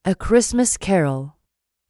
A Christmas Carol.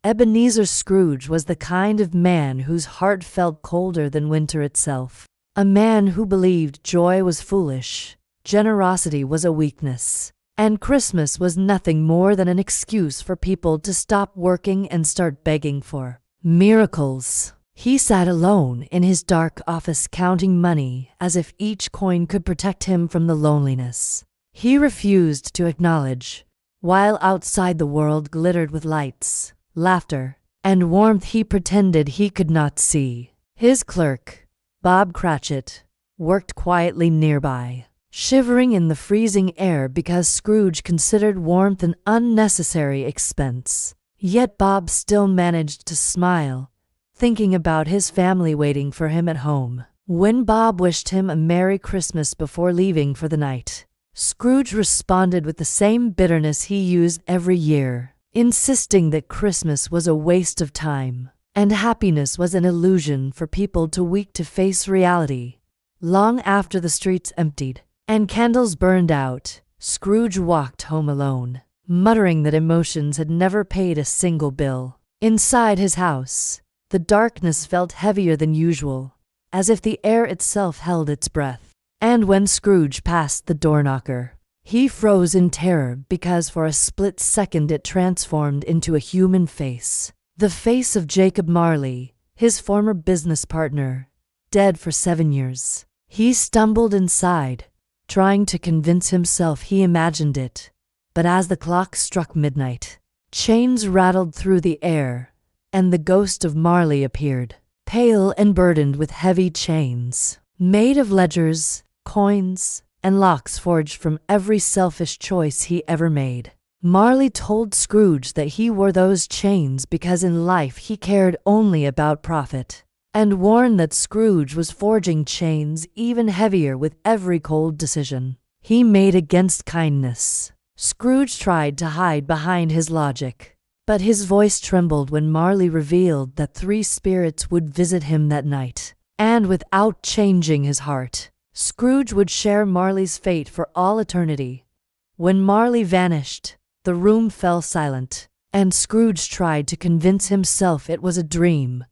Ebenezer Scrooge was the kind of man whose heart felt colder than winter itself. A man who believed joy was foolish, generosity was a weakness, and Christmas was nothing more than an excuse for people to stop working and start begging for miracles. He sat alone in his dark office counting money as if each coin could protect him from the loneliness he refused to acknowledge. While outside the world glittered with lights, laughter, and warmth he pretended he could not see. His clerk, Bob Cratchit, worked quietly nearby, shivering in the freezing air because Scrooge considered warmth an unnecessary expense. Yet Bob still managed to smile, thinking about his family waiting for him at home. When Bob wished him a Merry Christmas before leaving for the night, Scrooge responded with the same bitterness he used every year, insisting that Christmas was a waste of time, and happiness was an illusion for people too weak to face reality. Long after the streets emptied and candles burned out, Scrooge walked home alone, muttering that emotions had never paid a single bill. Inside his house, the darkness felt heavier than usual, as if the air itself held its breath. And when Scrooge passed the door knocker, he froze in terror because for a split second it transformed into a human face. The face of Jacob Marley, his former business partner, dead for 7 years. He stumbled inside, trying to convince himself he imagined it. But as the clock struck midnight, chains rattled through the air, and the ghost of Marley appeared, pale and burdened with heavy chains, made of ledgers, coins, and locks forged from every selfish choice he ever made. Marley told Scrooge that he wore those chains because in life he cared only about profit, and warned that Scrooge was forging chains even heavier with every cold decision he made against kindness. Scrooge tried to hide behind his logic, but his voice trembled when Marley revealed that 3 spirits would visit him that night, and without changing his heart, Scrooge would share Marley's fate for all eternity. When Marley vanished, the room fell silent, and Scrooge tried to convince himself it was a dream,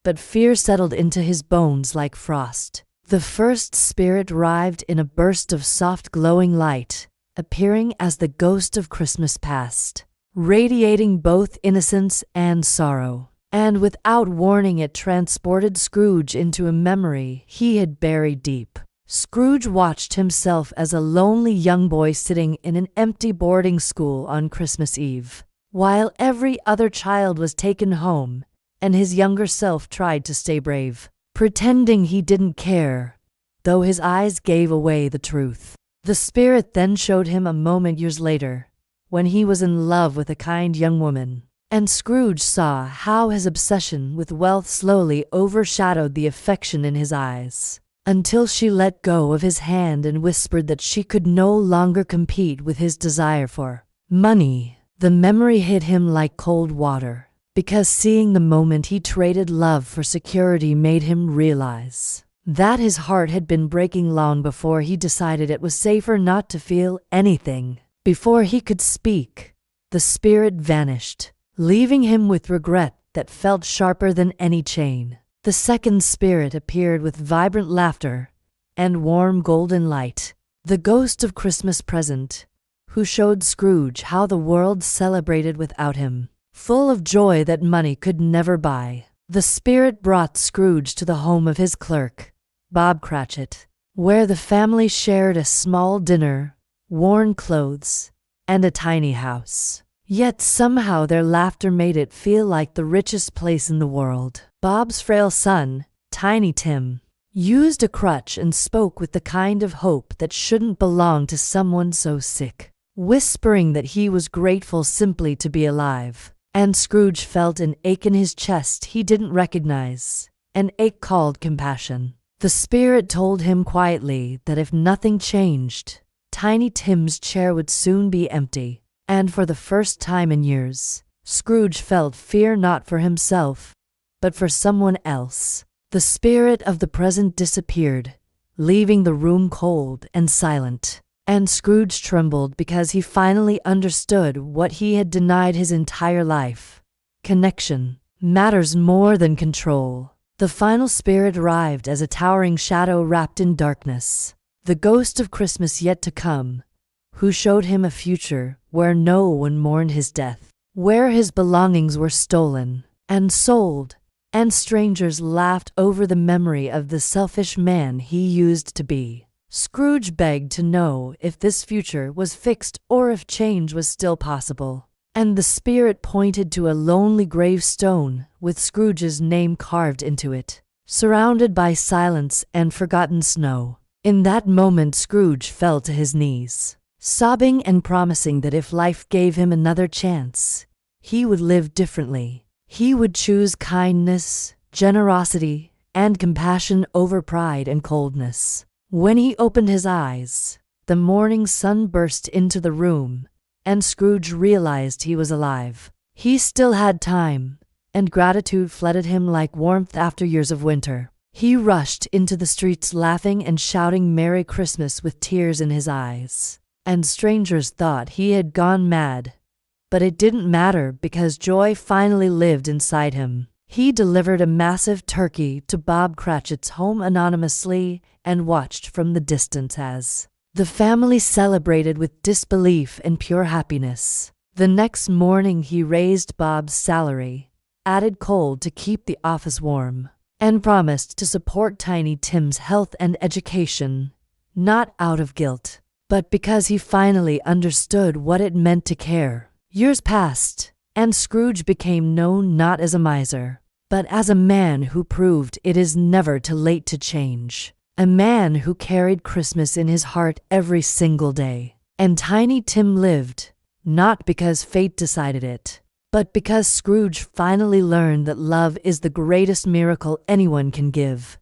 but fear settled into his bones like frost. The first spirit arrived in a burst of soft glowing light, appearing as the ghost of Christmas past, radiating both innocence and sorrow. And without warning it transported Scrooge into a memory he had buried deep. Scrooge watched himself as a lonely young boy sitting in an empty boarding school on Christmas Eve, while every other child was taken home, and his younger self tried to stay brave, pretending he didn't care, though his eyes gave away the truth. The spirit then showed him a moment years later, when he was in love with a kind young woman, and Scrooge saw how his obsession with wealth slowly overshadowed the affection in his eyes, until she let go of his hand and whispered that she could no longer compete with his desire for money. The memory hit him like cold water, because seeing the moment he traded love for security made him realize that his heart had been breaking long before he decided it was safer not to feel anything. Before he could speak, the spirit vanished, leaving him with regret that felt sharper than any chain. The second spirit appeared with vibrant laughter and warm golden light, the ghost of Christmas present, who showed Scrooge how the world celebrated without him, full of joy that money could never buy. The spirit brought Scrooge to the home of his clerk, Bob Cratchit, where the family shared a small dinner, worn clothes, and a tiny house. Yet somehow their laughter made it feel like the richest place in the world. Bob's frail son, Tiny Tim, used a crutch and spoke with the kind of hope that shouldn't belong to someone so sick, whispering that he was grateful simply to be alive. And Scrooge felt an ache in his chest he didn't recognize, an ache called compassion. The spirit told him quietly that if nothing changed, Tiny Tim's chair would soon be empty. And for the first time in years, Scrooge felt fear not for himself, but for someone else. The spirit of the present disappeared, leaving the room cold and silent. And Scrooge trembled because he finally understood what he had denied his entire life. Connection matters more than control. The final spirit arrived as a towering shadow wrapped in darkness, the ghost of Christmas yet to come, who showed him a future where no one mourned his death, where his belongings were stolen and sold, and strangers laughed over the memory of the selfish man he used to be. Scrooge begged to know if this future was fixed or if change was still possible. And the spirit pointed to a lonely gravestone with Scrooge's name carved into it, surrounded by silence and forgotten snow. In that moment, Scrooge fell to his knees, sobbing and promising that if life gave him another chance, he would live differently. He would choose kindness, generosity, and compassion over pride and coldness. When he opened his eyes, the morning sun burst into the room, and Scrooge realized he was alive. He still had time, and gratitude flooded him like warmth after years of winter. He rushed into the streets laughing and shouting Merry Christmas with tears in his eyes. And strangers thought he had gone mad. But it didn't matter because joy finally lived inside him. He delivered a massive turkey to Bob Cratchit's home anonymously and watched from the distance as the family celebrated with disbelief and pure happiness. The next morning he raised Bob's salary, added coal to keep the office warm, and promised to support Tiny Tim's health and education, not out of guilt, but because he finally understood what it meant to care. Years passed, and Scrooge became known not as a miser, but as a man who proved it is never too late to change. A man who carried Christmas in his heart every single day. And Tiny Tim lived, not because fate decided it, but because Scrooge finally learned that love is the greatest miracle anyone can give.